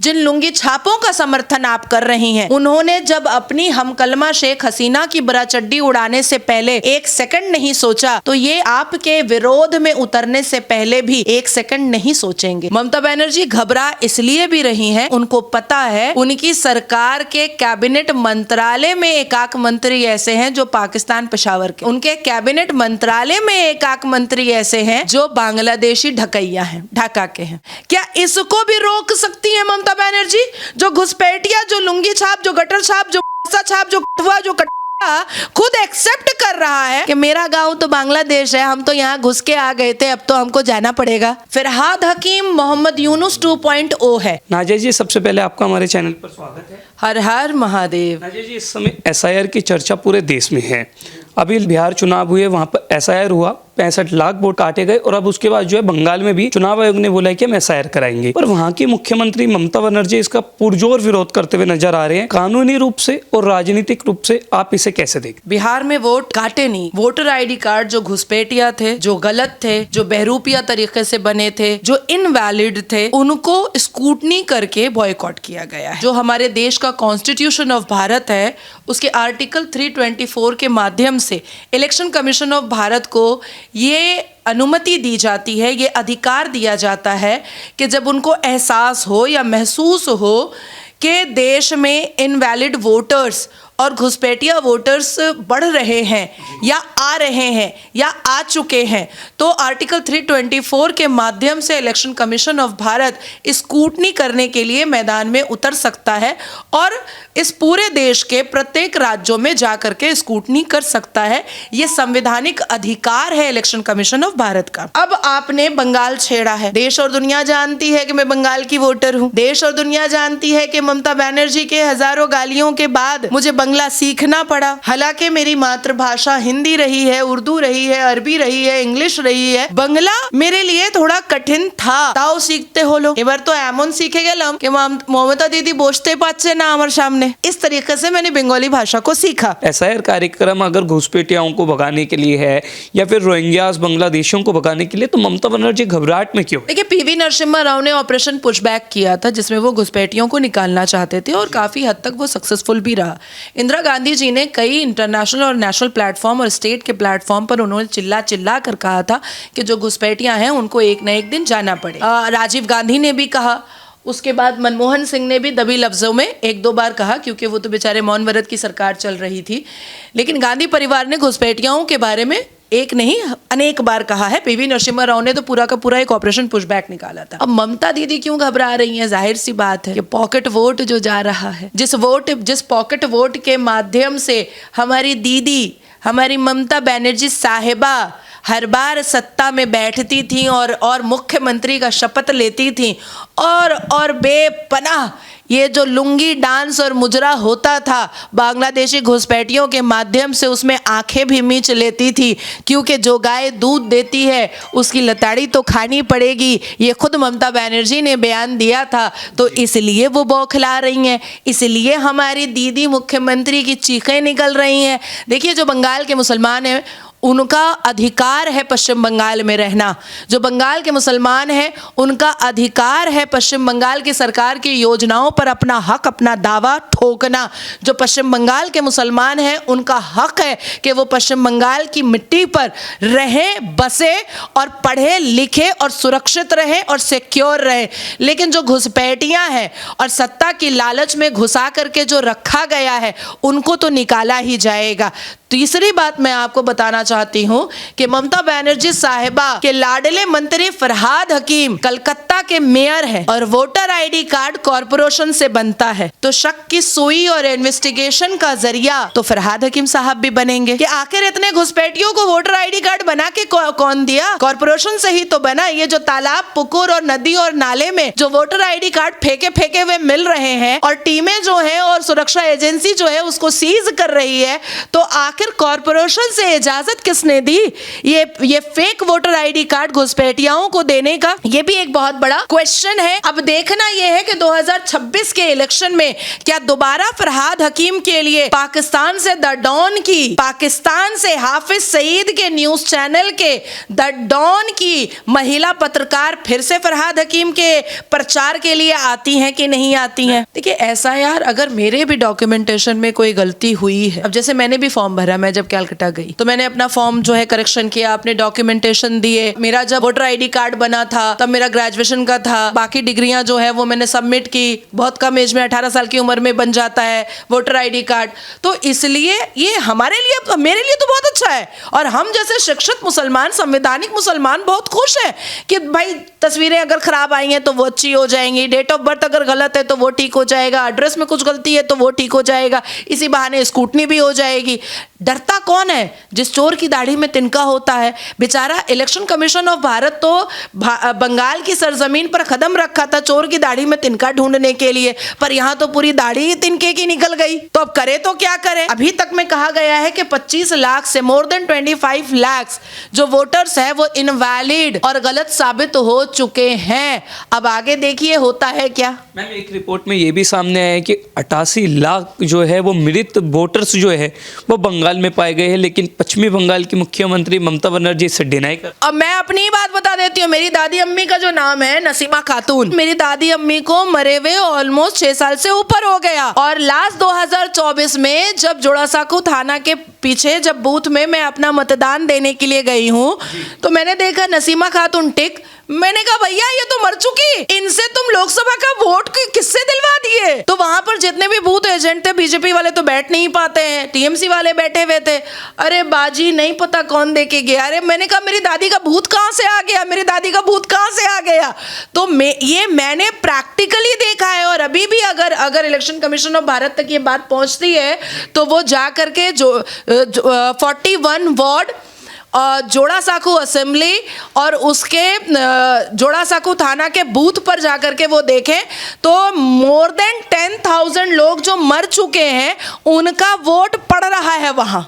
जिन लुंगी छापों का समर्थन आप कर रही हैं, उन्होंने जब अपनी हमकलमा शेख हसीना की बरा चड्डी उड़ाने से पहले एक सेकंड नहीं सोचा, तो ये आपके विरोध में उतरने से पहले भी एक सेकंड नहीं सोचेंगे। ममता बनर्जी घबरा इसलिए भी रही हैं, उनको पता है उनकी सरकार के कैबिनेट मंत्रालय में एकाक मंत्री ऐसे हैं जो पाकिस्तान पेशावर के, उनके कैबिनेट मंत्रालय में एकाक मंत्री ऐसे हैं जो बांग्लादेशी ढकैया हैं, ढाका के हैं। क्या इसको भी रोक सकती है ममता बनर्जी? जो घुसपैठिया, जो लुंगी छाप, जो गटर छाप, जो छाप, जो कठुआ, जो खुद एक्सेप्ट कर रहा है कि मेरा गांव तो बांग्लादेश है, हम तो यहाँ घुस के आ गए थे, अब तो हमको जाना पड़ेगा। फरहाद हकीम मोहम्मद यूनुस 2.0 है। नाजिया जी, सबसे पहले आपका हमारे चैनल पर स्वागत है। हर हर महादेव। नाजिया जी, इस समय SIR की चर्चा पूरे देश में है। अभी बिहार चुनाव हुए, वहाँ पर SIR हुआ, 65 लाख वोट काटे गए और अब उसके बाद जो है बंगाल में भी चुनाव आयोग ने बोला है कि हम SIR कराएंगे, पर वहाँ की मुख्यमंत्री ममता बनर्जी इसका पुरजोर विरोध करते हुए नजर आ रहे हैं। कानूनी रूप से और राजनीतिक रूप से आप इसे कैसे देखते? बिहार में वोट काटे नहीं, वोटर ID कार्ड जो घुसपैठिया थे, जो गलत थे, जो बहरूपिया तरीके से बने थे, जो इनवैलिड थे, उनको स्कूटनी करके बॉयकॉट किया गया है। जो हमारे देश का कॉन्स्टिट्यूशन ऑफ भारत है, उसके आर्टिकल 324 के माध्यम से इलेक्शन कमीशन ऑफ भारत को ये अनुमति दी जाती है, ये अधिकार दिया जाता है कि जब उनको एहसास हो या महसूस हो कि देश में इनवैलिड वोटर्स और घुसपैठिया वोटर्स बढ़ रहे हैं या आ रहे हैं या आ चुके हैं, तो आर्टिकल 324 के माध्यम से election commission of Bharat scrutiny करने के लिए मैदान में उतर सकता है और इस पूरे देश के प्रत्येक राज्यों में जा करके स्कूटनी कर सकता है। ये संवैधानिक अधिकार है इलेक्शन कमीशन ऑफ भारत का। अब आपने बंगाल छेड़ा है, देश और दुनिया जानती है कि मैं बंगाल की वोटर हूँ, देश और दुनिया जानती है कि ममता बनर्जी के हजारों गालियों के बाद मुझे बंगला सीखना पड़ा। हालांकि मेरी मातृभाषा हिंदी रही है, उर्दू रही है, अरबी रही है, इंग्लिश रही है, बंगला मेरे लिए थोड़ा कठिन था। ताओ सीखते हो लो, एबार तो एमन सीखे गेलम कि ममता दीदी बोझते पाচ্ছে ना আমার सामने। इस तरीके से मैंने बंगाली भाषा को सीखा। SIR कार्यक्रम अगर घुसपैठियाओं को भगाने के लिए है या फिर रोहिंग्यास बांग्लादेशियों को भगाने के लिए, तो ममता बनर्जी घबराहट में क्यों? देखिए, PV नरसिम्हा राव ने ऑपरेशन पुशबैक किया था जिसमें वो घुसपैठियों को निकालना चाहते थे और काफी हद तक वो सक्सेसफुल भी रहा। इंदिरा गांधी जी ने कई इंटरनेशनल और नेशनल प्लेटफॉर्म और स्टेट के प्लेटफॉर्म पर उन्होंने चिल्ला चिल्ला कर कहा था कि जो घुसपैठियां हैं उनको एक न एक दिन जाना पड़े। राजीव गांधी ने भी कहा, उसके बाद मनमोहन सिंह ने भी दबी लफ्जों में एक दो बार कहा, क्योंकि वो तो बेचारे मौन व्रत की सरकार चल रही थी। लेकिन गांधी परिवार ने घुसपैठियाओं के बारे में एक नहीं अनेक बार कहा है। PV नरसिम्हा राव ने तो पूरा का पूरा एक ऑपरेशन पुशबैक निकाला था। अब ममता दीदी क्यों घबरा रही हैं? जाहिर सी बात है कि पॉकेट वोट जो जा रहा है, जिस पॉकेट वोट के माध्यम से हमारी दीदी, हमारी ममता बनर्जी साहिबा हर बार सत्ता में बैठती थी और मुख्यमंत्री का शपथ लेती थी और बेपनाह ये जो लुंगी डांस और मुजरा होता था बांग्लादेशी घुसपैठियों के माध्यम से, उसमें आंखें भी मींच लेती थी, क्योंकि जो गाय दूध देती है उसकी लताड़ी तो खानी पड़ेगी। ये खुद ममता बनर्जी ने बयान दिया था, तो इसलिए वो बौखला रही हैं, इसलिए हमारी दीदी मुख्यमंत्री की चीखें निकल रही हैं। देखिए, जो बंगाल के मुसलमान हैं उनका अधिकार है पश्चिम बंगाल में रहना, जो बंगाल के मुसलमान हैं उनका अधिकार है पश्चिम बंगाल की सरकार की योजनाओं पर अपना हक, अपना दावा ठोकना। जो पश्चिम बंगाल के मुसलमान हैं उनका हक है कि वो पश्चिम बंगाल की मिट्टी पर रहें, बसे और पढ़े लिखे और सुरक्षित रहें और सिक्योर रहें। लेकिन जो घुसपैठियां हैं और सत्ता की लालच में घुसा करके जो रखा गया है, उनको तो निकाला ही जाएगा। तीसरी बात मैं आपको बताना चाहती हूं कि ममता बनर्जी साहिबा के लाडले मंत्री फरहाद हकीम कलकत्ता के मेयर हैं और वोटर ID कार्ड कॉरपोरेशन से बनता है, तो शक की सुई और इन्वेस्टिगेशन का जरिया तो फरहाद हकीम साहब भी बनेंगे कि आखिर इतने घुसपैठियों को वोटर ID कार्ड बना के कौन दिया? कॉरपोरेशन से ही तो बना। ये जो तालाब, पुकुर और नदी और नाले में जो वोटर ID कार्ड फेंके हुए मिल रहे हैं और टीमें जो है और सुरक्षा एजेंसी जो है उसको सीज कर रही है, तो आखिर कॉरपोरेशन से इजाजत किसने दी ये फेक वोटर आईडी कार्ड घुसपैठियाओं को देने का? ये भी एक बहुत बड़ा क्वेश्चन है। अब देखना यह है कि 2026 के इलेक्शन में क्या दोबारा फरहाद हकीम के लिए पाकिस्तान से द डॉन की, पाकिस्तान से हाफिज सईद के न्यूज चैनल के द डॉन की महिला पत्रकार फिर से फरहाद हकीम के प्रचार के लिए आती हैं कि नहीं आती हैं? देखिए ऐसा यार, अगर मेरे भी डॉक्यूमेंटेशन में कोई गलती हुई है, अब जैसे मैंने भी फॉर्म भरा, मैं जब कलकत्ता गई तो मैंने अपना फॉर्म जो है करेक्शन किया, अपने डॉक्यूमेंटेशन दिए, मेरा जब वोटर आईडी कार्ड बना था तब मेरा ग्रेजुएशन का था, बाकी डिग्रियां जो है वो मैंने सबमिट की। बहुत कम एज में 18 साल की उम्र में बन जाता है वोटर आईडी कार्ड, तो इसलिए ये हमारे लिए, मेरे लिए तो बहुत अच्छा है। और हम जैसे शिक्षित मुसलमान, संवैधानिक मुसलमान बहुत खुश हैं कि भाई तस्वीरें अगर खराब आई हैं तो वो अच्छी हो जाएंगी, डेट ऑफ बर्थ अगर गलत है तो वो ठीक हो जाएगा, एड्रेस में कुछ गलती है तो वो ठीक हो जाएगा, इसी बहाने स्कूटनी भी हो जाएगी। डरता कौन है? जिस चोर की दाढ़ी में तिनका होता है। बेचारा इलेक्शन कमीशन ऑफ भारत तो बंगाल की सरजमीन पर कदम रखा था चोर की दाढ़ी में तिनका ढूंढने के लिए, पर यहाँ तो पूरी दाढ़ी ही तिनके की निकल गई। तो अब करे तो क्या करे? अभी तक में कहा गया है कि 25 लाख से मोर देन 25 लाख जो वोटर्स है वो इनवैलिड और गलत साबित हो चुके हैं। अब आगे देखिए होता है क्या। मैम एक रिपोर्ट में ये भी सामने आया है कि 88 लाख जो है वो मृत वोटर्स जो है वो बंगाल में पाए गए हैं, लेकिन पश्चिमी बंगाल की मुख्यमंत्री ममता बनर्जी इसे डिनाई कर। अब मैं अपनी ही बात बता देती हूँ। मेरी दादी अम्मी का जो नाम है नसीमा खातून, मेरी दादी अम्मी को मरे हुए ऑलमोस्ट 6 साल से ऊपर हो गया। और लास्ट 2024 में जब जोड़ासांकू थाना के पीछे जब बूथ में मैं अपना मतदान देने के लिए गई हूँ तो मैंने देखा नसीमा खातून टिक। मैंने कहा भैया ये तो मर चुकी, इनसे तुम लोकसभा का वोट किससे दिलवा दिए? तो वहां पर जितने भी बूथ एजेंट थे, बीजेपी वाले तो बैठ नहीं पाते हैं, टीएमसी वाले बैठे हुए थे। अरे बाजी नहीं पता कौन दे के गया। अरे मैंने कहा मेरी दादी का भूत कहाँ से आ गया, मेरी दादी का भूत कहाँ से आ गया? तो ये मैंने प्रैक्टिकली देखा है। और अभी भी अगर इलेक्शन कमीशन ऑफ भारत तक ये बात पहुंचती है तो वो जा करके जो 41 वार्ड जोड़ासांकू असेंबली और उसके जोड़ासांकू थाना के बूथ पर जाकर के वो देखें तो मोर देन 10,000 लोग जो मर चुके हैं उनका वोट पड़ रहा है वहां।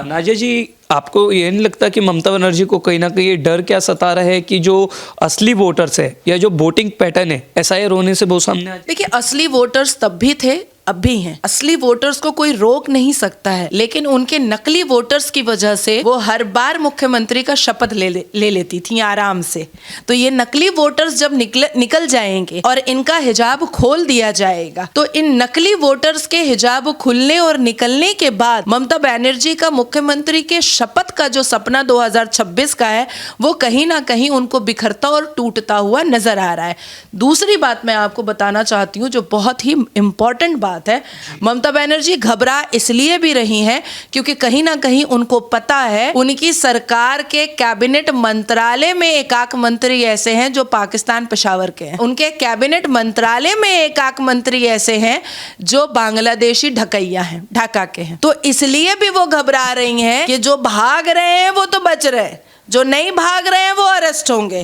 नाजिया जी, आपको ये नहीं लगता कि ममता बनर्जी को कहीं ना कहीं ये डर क्या सता रहा है कि जो असली वोटर्स है या जो वोटिंग पैटर्न है एसआईआर होने से बहुत सामने आ जाए? देखिए असली वोटर्स तब भी थे, अब भी हैं। असली वोटर्स को कोई रोक नहीं सकता है, लेकिन उनके नकली वोटर्स की वजह से वो हर बार मुख्यमंत्री का शपथ ले लेती थी आराम से। तो ये नकली वोटर्स जब निकल जाएंगे और इनका हिजाब खोल दिया जाएगा तो इन नकली वोटर्स के हिजाब खुलने और निकलने के बाद ममता बनर्जी का मुख्यमंत्री के शपथ का जो सपना 2026 का है वो कहीं ना कहीं उनको बिखरता और टूटता हुआ नजर आ रहा है। दूसरी बात मैं आपको बताना चाहती हूँ जो बहुत ही इंपॉर्टेंट बात है, ममता बनर्जी घबरा इसलिए भी रही हैं क्योंकि कहीं ना कहीं उनको पता है उनकी सरकार के कैबिनेट मंत्रालय में एकाक मंत्री ऐसे हैं जो पाकिस्तान पेशावर के हैं, उनके कैबिनेट मंत्रालय में एकाक मंत्री ऐसे हैं जो बांग्लादेशी ढकैया हैं, ढाका के हैं। तो इसलिए भी वो घबरा रही हैं कि जो भाग रहे हैं वो तो बच रहे, जो नहीं भाग रहे हैं वो अरेस्ट होंगे।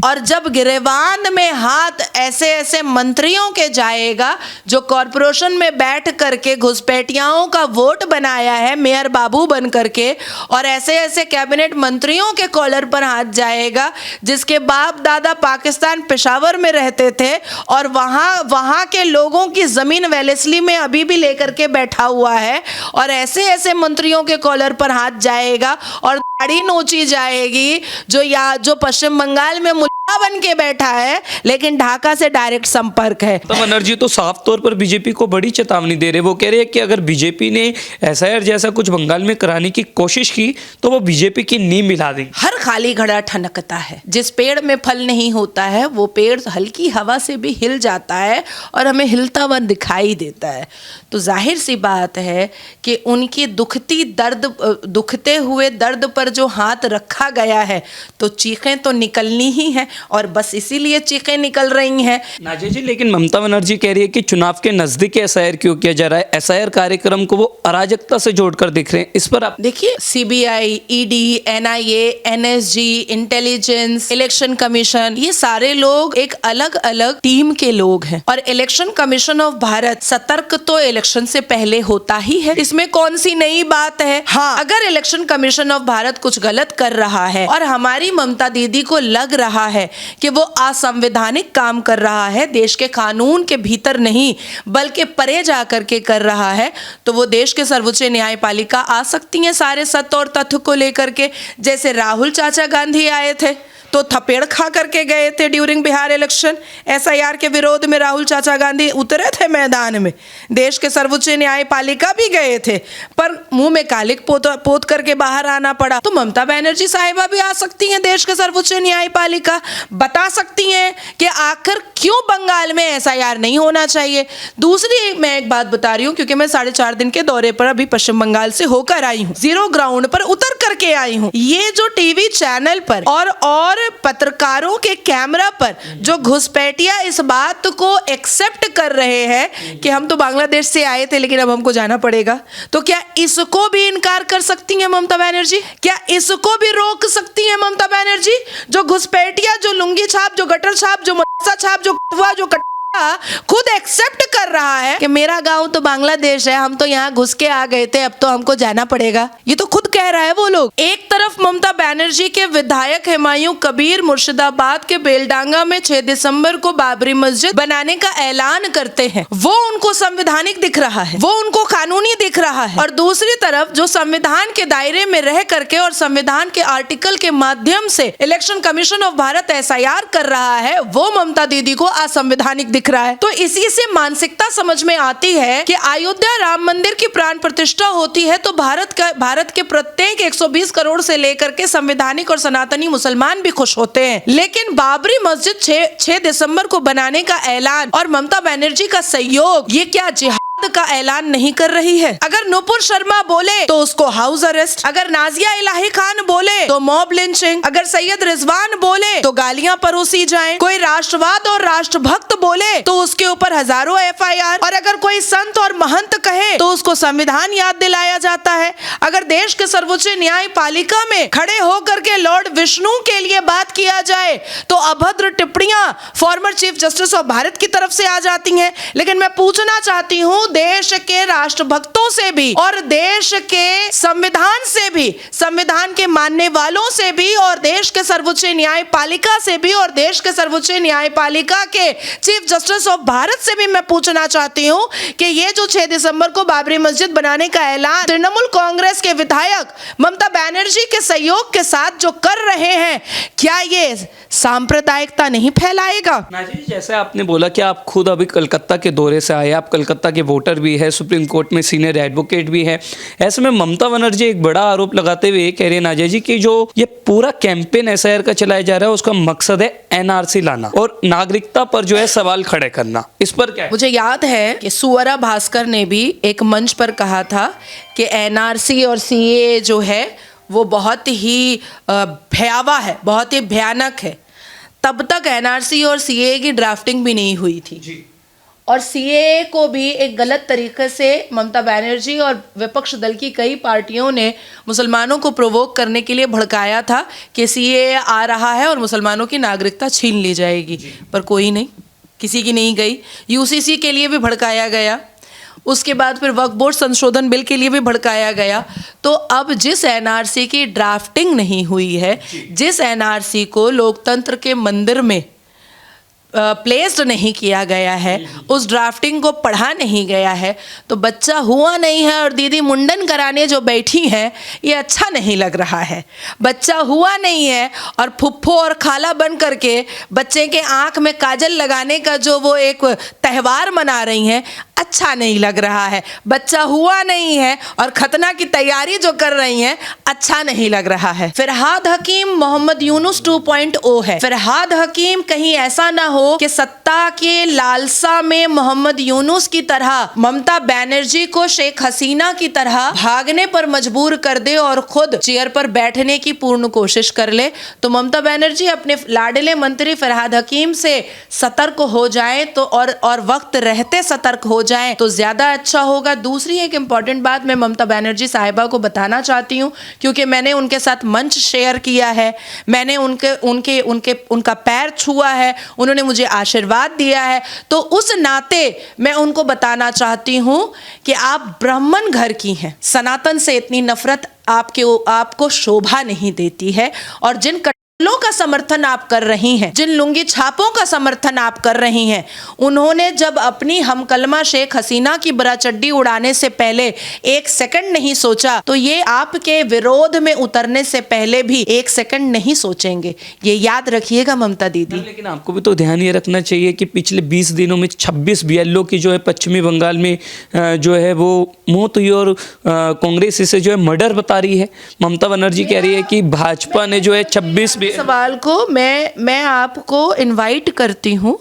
और जब गिरेबान में हाथ ऐसे ऐसे मंत्रियों के जाएगा जो कॉरपोरेशन में बैठ करके घुसपैठियाओं का वोट बनाया है मेयर बाबू बन करके, और ऐसे ऐसे कैबिनेट मंत्रियों के कॉलर पर हाथ जाएगा जिसके बाप दादा पाकिस्तान पेशावर में रहते थे और वहाँ के लोगों की ज़मीन वेलेस्ली में अभी भी लेकर के बैठा हुआ है, और ऐसे ऐसे मंत्रियों के कॉलर पर हाथ जाएगा और दाढ़ी नोची जाएगी जो पश्चिम बंगाल में मुल्ला बन के बैठा है लेकिन ढाका से डायरेक्ट संपर्क है। तो बनर्जी तो साफ तौर पर बीजेपी को बड़ी चेतावनी दे रहे, वो कह रहे हैं कि अगर बीजेपी ने एसआईआर जैसा कुछ बंगाल में कराने की कोशिश की तो वो बीजेपी की नींव मिला देंगे। हर खाली घड़ा ठनकता है, जिस पेड़ में फल नहीं होता है वो पेड़ हल्की हवा से भी हिल जाता है और हमें हिलता हुआ दिखाई देता है। तो जाहिर सी बात है कि उनकी दुखते हुए दर्द पर जो हाथ रखा गया है तो चीखें तो निकलनी ही है। और बस इसीलिए चीखें निकल रही हैं। नाजिया जी, लेकिन ममता बनर्जी कह रही है कि चुनाव के नजदीक एसआईआर क्यों किया जा रहा है? एसआईआर कार्यक्रम को वो अराजकता से जोड़कर दिख रहे हैं, इस पर आप देखिए, CBI, ED, NIA, NSG, intelligence, election commission, ये सारे लोग एक अलग अलग टीम के लोग हैं और इलेक्शन कमीशन ऑफ भारत सतर्क तो इलेक्शन से पहले होता ही है। इसमें कौन सी नई बात है? हाँ, अगर इलेक्शन कमीशन ऑफ भारत कुछ गलत कर रहा है और हमारी ममता दीदी को लग रहा है कि वो असंवैधानिक काम कर रहा है, देश के कानून के भीतर नहीं बल्कि परे जाकर के कर रहा है, तो वो देश के सर्वोच्च न्यायपालिका आ सकती हैं सारे सत्य और तथ्य को लेकर के। जैसे राहुल चाचा गांधी आए थे तो थपेड़ खा करके गए थे ड्यूरिंग बिहार इलेक्शन। एसआईआर के विरोध में राहुल चाचा गांधी उतरे थे मैदान में, देश के सर्वोच्च न्यायपालिका भी गए थे, पर मुंह में कालिक पोत करके बाहर आना पड़ा। तो ममता बनर्जी साहिबा भी आ सकती हैं देश के सर्वोच्च न्यायपालिका, बता सकती हैं कि आखिर क्यों बंगाल में एसआईआर नहीं होना चाहिए। दूसरी मैं एक बात बता रही हूँ, क्योंकि मैं 4.5 दिन के दौरे पर अभी पश्चिम बंगाल से होकर आई हूँ, जीरो ग्राउंड पर उतर करके आई हूँ। ये जो टीवी चैनल पर और पत्रकारों के कैमरा पर जो घुसपैठिया इस बात को एक्सेप्ट कर रहे हैं कि हम तो बांग्लादेश से आए थे लेकिन अब हमको जाना पड़ेगा, तो क्या इसको भी इनकार कर सकती हैं ममता बनर्जी? क्या इसको भी रोक सकती हैं ममता बनर्जी? जो घुसपैठिया, जो लुंगी छाप, जो गटर छाप, जो मस्सा छाप, जो खुद एक्सेप्ट कर रहा है कि मेरा गांव तो बांग्लादेश है, हम तो यहाँ घुस के आ गए थे, अब तो हमको जाना पड़ेगा। ये तो खुद कह रहा है वो लोग। एक तरफ ममता बनर्जी के विधायक हुमायूं कबीर मुर्शिदाबाद के बेलडांगा में 6 दिसंबर को बाबरी मस्जिद बनाने का ऐलान करते हैं, वो उनको संवैधानिक दिख रहा है, वो उनको कानूनी दिख रहा है। और दूसरी तरफ जो संविधान के दायरे में रह करके और संविधान के आर्टिकल के माध्यम से election commission of Bharat SIR कर रहा है, वो ममता दीदी को असंवैधानिक दिख रहा है। तो इसी से मानसिकता समझ में आती है कि अयोध्या राम मंदिर की प्राण प्रतिष्ठा होती है तो भारत के प्रत्येक 120 करोड़ से लेकर के संवैधानिक और सनातनी मुसलमान भी खुश होते हैं। लेकिन बाबरी मस्जिद 6 दिसंबर को बनाने का ऐलान और ममता बनर्जी का सहयोग, ये क्या जिहाद का ऐलान नहीं कर रही है? अगर नुपुर शर्मा बोले तो उसको हाउस अरेस्ट, अगर नाजिया इलाही खान बोले तो मॉब लिंचिंग, अगर सैयद रिजवान बोले तो गालियां परोसी जाएं, कोई राष्ट्रवाद और राष्ट्रभक्त बोले तो उसके ऊपर हजारों एफआईआर, और अगर कोई संत और महंत कहे तो उसको संविधान याद दिलाया जाता है। अगर देश के सर्वोच्च न्यायपालिका में खड़े होकर के लॉर्ड विष्णु के लिए बात किया जाए तो अभद्र टिप्पणियां former chief justice of Bharat की तरफ से आ जाती हैं। लेकिन मैं पूछना चाहती हूं देश के राष्ट्रभक्तों से भी और देश के संविधान से भी, संविधान के मानने वालों से भी और देश के सर्वोच्च न्यायपालिका से भी और देश के सर्वोच्च न्यायपालिका के चीफ जस्टिस ऑफ भारत से भी मैं पूछना चाहती हूं कि ये जो 6 दिसंबर को बाबरी मस्जिद बनाने का ऐलान तृणमूल कांग्रेस के विधायक ममता बनर्जी के सहयोग के साथ जो कर रहे हैं, क्या ये सांप्रदायिकता नहीं फैलाएगा? नाजिया जी, जैसे आपने बोला कि आप खुद अभी कलकत्ता के दौरे से आए, आप कलकत्ता के वोटर भी है, सुप्रीम कोर्ट में सीनियर एडवोकेट भी है, ऐसे में ममता बनर्जी एक बड़ा आरोप लगाते हुए कह रहे हैं नाजिया जी कि जो ये पूरा कैंपेन एसआईआर का चलाया जा रहा है उसका मकसद है एनआरसी लाना और नागरिकता पर जो है सवाल खड़े करना, इस पर क्या है? मुझे याद है कि सुअरा भास्कर ने भी एक मंच पर कहा था कि एनआरसी और सीए जो है वो बहुत ही भयावह है, बहुत ही भयानक है। तब तक एनआरसी और सीए की ड्राफ्टिंग भी नहीं हुई थी जी। और सीए को भी एक गलत तरीके से ममता बनर्जी और विपक्ष दल की कई पार्टियों ने मुसलमानों को प्रोवोक करने के लिए भड़काया था कि सीए आ रहा है और मुसलमानों की नागरिकता छीन ली जाएगी, पर कोई नहीं, किसी की नहीं गई। यूसीसी के लिए भी भड़काया गया, उसके बाद फिर वक्फ बोर्ड संशोधन बिल के लिए भी भड़काया गया। तो अब जिस एनआरसी की ड्राफ्टिंग नहीं हुई है, जिस एनआरसी को लोकतंत्र के मंदिर में प्लेस्ड नहीं किया गया है, उस ड्राफ्टिंग को पढ़ा नहीं गया है, तो बच्चा हुआ नहीं है और दीदी मुंडन कराने जो बैठी हैं ये अच्छा नहीं लग रहा है। बच्चा हुआ नहीं है और फुफ्फो और खाला बन करके बच्चे के आँख में काजल लगाने का जो वो एक त्यौहार मना रही हैं, अच्छा नहीं लग रहा है। बच्चा हुआ नहीं है और खतना की तैयारी जो कर रही हैं, अच्छा नहीं लग रहा है। फरहाद हकीम मोहम्मद यूनुस 2.0 है। फरहाद हकीम कहीं ऐसा ना हो हो कि सत्ता के लालसा में मोहम्मद यूनुस की तरह ममता बनर्जी को शेख हसीना की तरह भागने पर मजबूर कर दे और खुद चेयर पर बैठने की पूर्ण कोशिश कर ले, तो ममता बनर्जी अपने लाडले मंत्री फरहाद हकीम से सतर्क हो जाएं तो और वक्त रहते सतर्क हो जाएं तो ज्यादा अच्छा होगा। दूसरी एक इंपॉर्टेंट बात मैं ममता बनर्जी साहिबा को बताना चाहती हूँ, क्योंकि मैंने उनके साथ मंच शेयर किया है, मैंने उनका पैर छुआ है, उन्होंने मुझे आशीर्वाद दिया है, तो उस नाते मैं उनको बताना चाहती हूँ कि आप ब्राह्मण घर की हैं। सनातन से इतनी नफरत आपको शोभा नहीं देती है, और जिन कत्लों का समर्थन आप कर रही हैं, जिन लुंगी छापों का समर्थन आप कर रही हैं, उन्होंने जब अपनी हमकलमा शेख हसीना की बरा चड्डी उड़ाने से पहले एक सेकंड नहीं सोचा, तो ये आपके विरोध में उतरने से पहले भी एक सेकंड नहीं सोचेंगे। ये याद रखिएगा ममता दीदी। लेकिन आपको भी तो ध्यान ये रखना चाहिए कि पिछले 20 दिनों में 26 BLO की जो है पश्चिमी बंगाल में जो है वो मौत हुई, और कांग्रेस इसे जो है मर्डर बता रही है। ममता बनर्जी कह रही है कि भाजपा ने जो है 26 सवाल को मैं आपको इनवाइट करती हूँ,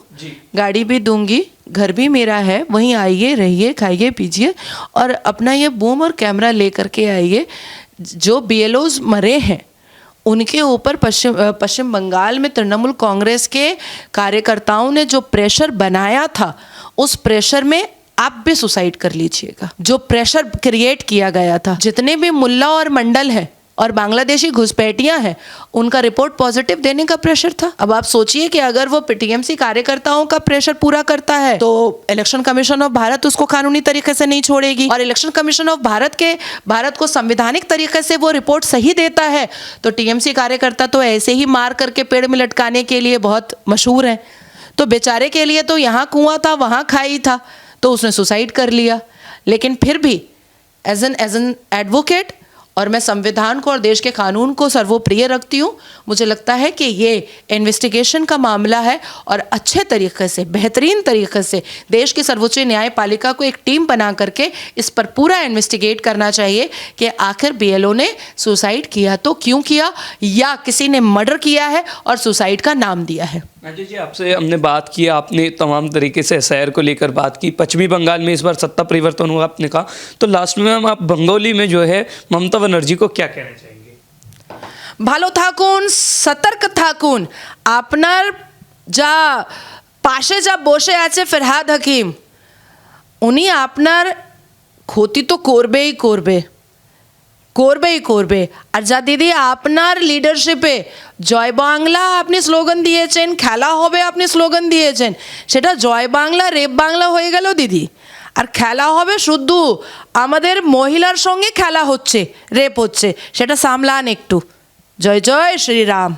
गाड़ी भी दूंगी, घर भी मेरा है, वहीं आइए, रहिए, खाइए, पीजिए, और अपना ये बूम और कैमरा लेकर के आइए। जो BLOs मरे हैं उनके ऊपर पश्चिम बंगाल में तृणमूल कांग्रेस के कार्यकर्ताओं ने जो प्रेशर बनाया था, उस प्रेशर में आप भी सुसाइड कर लीजिएगा। जो प्रेशर क्रिएट किया गया था, जितने भी मुल्ला और मंडल हैं और बांग्लादेशी घुसपैठियां हैं, उनका रिपोर्ट पॉजिटिव देने का प्रेशर था। अब आप सोचिए कि अगर वो TMC कार्यकर्ताओं का प्रेशर पूरा करता है तो इलेक्शन कमीशन ऑफ भारत उसको कानूनी तरीके से नहीं छोड़ेगी, और इलेक्शन कमीशन ऑफ भारत को संवैधानिक तरीके से वो रिपोर्ट सही देता है, तो TMC कार्यकर्ता तो ऐसे ही मार करके पेड़ में लटकाने के लिए बहुत मशहूर हैं। तो बेचारे के लिए तो यहाँ कुआं था वहाँ खाई था, तो उसने सुसाइड कर लिया। लेकिन फिर भी एज एन एडवोकेट, और मैं संविधान को और देश के कानून को सर्वोप्रिय रखती हूँ, मुझे लगता है कि ये इन्वेस्टिगेशन का मामला है, और अच्छे तरीके से, बेहतरीन तरीके से देश की सर्वोच्च न्यायपालिका को एक टीम बना करके इस पर पूरा इन्वेस्टिगेट करना चाहिए कि आखिर BLO ने सुसाइड किया तो क्यों किया, या किसी ने मर्डर किया है और सुसाइड का नाम दिया है। अजय जी, आपसे हमने बात की, आपने तमाम तरीके से SIR को लेकर बात की, पश्चिमी बंगाल में इस बार सत्ता परिवर्तन हुआ आपने कहा, तो लास्ट में हम आप बंगाली में जो है ममता बनर्जी को क्या कहना चाहेंगे? ভালো থাকুন, সতর্ক থাকুন। আপনার যা পাশে যা বসে আছে ফরহাদ হাকিম, উনি আপনার ক্ষতি তো করবেই করবে। আর যা দিদি আপনার লিডারশিপে জয় বাংলা আপনি স্লোগান দিয়েছেন, খেলা হবে আপনি স্লোগান দিয়েছেন, সেটা জয় বাংলা রেপ বাংলা হয়ে গেল দিদি। আর খেলা হবে শুধু আমাদের মহিলার সঙ্গে খেলা হচ্ছে, রেপ হচ্ছে, সেটা সামলান একটু। জয় জয় শ্রীরাম।